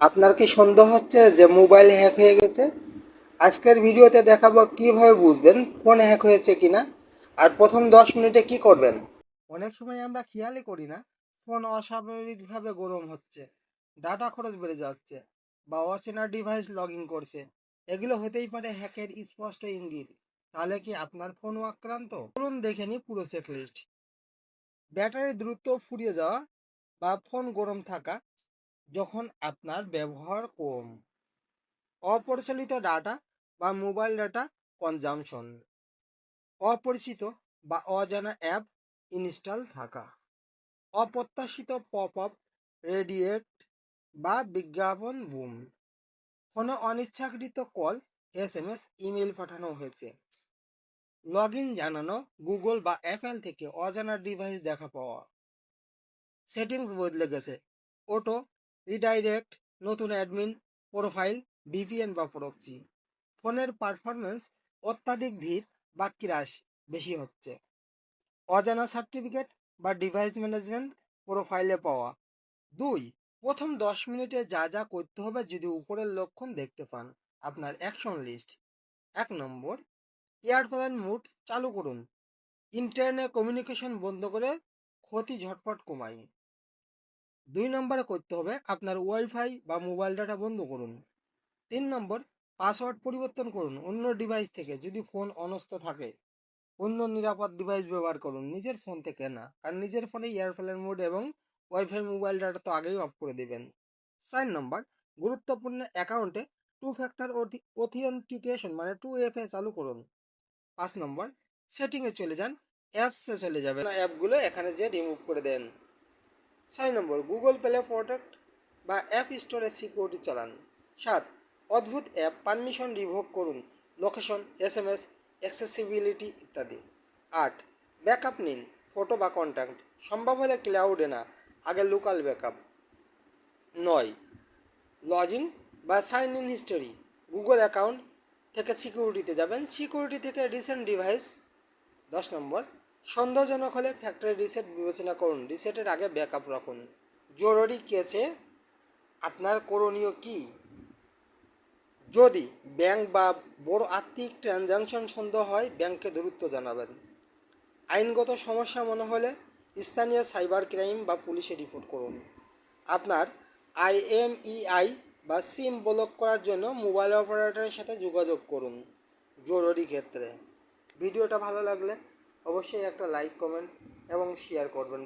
আপনার কি সন্দেহ হচ্ছে যে মোবাইল হ্যাক হয়ে গেছে? আজকের ভিডিওতে দেখাবো কিভাবে বুঝবেন ফোন হ্যাক হয়েছে কিনা, আর প্রথম 10 মিনিটে কি করবেন। অনেক সময় আমরা খেয়ালই করি না ফোন অস্বাভাবিকভাবে গরম হচ্ছে, ডাটা খরচ বেড়ে যাচ্ছে বা অচেনা ডিভাইস লগ ইন করছে। এগুলো হতেই পারে হ্যাকের স্পষ্ট ইঙ্গিত। তাহলে কি আপনার ফোন আক্রান্ত? চলুন দেখে নিই পুরো চেকলিস্ট। ব্যাটারি দ্রুত ফুরিয়ে যাওয়া বা ফোন গরম থাকা যখন আপনার ব্যবহার কম, অপরিচালিত ডাটা বা মোবাইল ডাটা কনজামশন, অপরিচিত বা অজানা অ্যাপ ইনস্টল থাকা, অপ্রত্যাশিত পপ আপ, রেডিয়েট বা বিজ্ঞাপন বুম, ফোনে অনিচ্ছাকৃত কল, SMS, ইমেল পাঠানো হয়েছে, লগ ইন জানানো গুগল বা অ্যাপেল থেকে অজানা ডিভাইস দেখা পাওয়া, সেটিংস বদলে গেছে, অটো রিডাইরেক্ট, নতুন অ্যাডমিন প্রোফাইল, VPN বা প্রক্সি, ফোনের পারফরমেন্স অত্যাধিক ধীর বা ক্র্যাশ বেশি হচ্ছে, অজানা সার্টিফিকেট বা ডিভাইস ম্যানেজমেন্ট প্রোফাইলে পাওয়া। 2. প্রথম 10 মিনিটে যা যা করতে হবে যদি উপরের লক্ষণ দেখতে পান। আপনার অ্যাকশন লিস্ট: 1 নম্বর, এয়ারপ্লেন মুড চালু করুন, ইন্টারনেট কমিউনিকেশন বন্ধ করে ক্ষতি ঝটপট কমাই। 2 নম্বরে করতে হবে আপনার ওয়াইফাই বা মোবাইল ডাটা বন্ধ করুন। 3 নম্বর, পাসওয়ার্ড পরিবর্তন করুন অন্য ডিভাইস থেকে যদি ফোন অনস্থ থাকে। অন্য নিরাপদ ডিভাইস ব্যবহার করুন, নিজের ফোন থেকে না, কারণ নিজের ফোনে এয়ারপ্লেন মোড এবং ওয়াইফাই মোবাইল ডাটা তো আগেই অফ করে দেবেন। 4 নম্বর, গুরুত্বপূর্ণ অ্যাকাউন্টে 2 ফ্যাক্টর অথেন্টিকেশন মানে 2FA চালু করুন। 5 নম্বর, সেটিংয়ে চলে যান, অ্যাপসে চলে যাবেন, অ্যাপগুলো এখানে যে রিমুভ করে দেন। 6 নম্বর, গুগল প্লে প্রোটেক্ট বা অ্যাপ স্টোরে সিকিউরিটি চালান। 7, অদ্ভুত অ্যাপ পারমিশন রিভোক করুন, লোকেশন, SMS, অ্যাক্সেসিবিলিটি ইত্যাদি। 8, ব্যাকআপ নিন, ফটো বা কন্ট্যাক্ট, সম্ভব হলে ক্লাউডে না, আগে লোকাল ব্যাকআপ। 9, লজিং বা sign in history, Google account থেকে সিকিউরিটিতে যাবেন, সিকিউরিটি থেকে রিসেন্ট ডিভাইস। 10 নম্বর, সন্দেহজনক হলে ফ্যাক্টরি রিসেট বিবেচনা করুন, রিসেটের আগে ব্যাকআপ রাখুন। জরুরি কেসে আপনার করণীয় কি? যদি ব্যাংক বা বড় আর্থিক ট্রানজাকশন সন্দেহ হয়, ব্যাংককে দ্রুত জানাবেন। আইনগত সমস্যা মনে হলে স্থানীয় সাইবার ক্রাইম বা পুলিশে রিপোর্ট করুন। আপনার IMEI বা সিম ব্লক করার জন্য মোবাইল অপারেটরের সাথে যোগাযোগ করুন জরুরি ক্ষেত্রে। ভিডিওটা ভালো লাগলে অবশ্যই একটা লাইক, কমেন্ট এবং শেয়ার করবেন।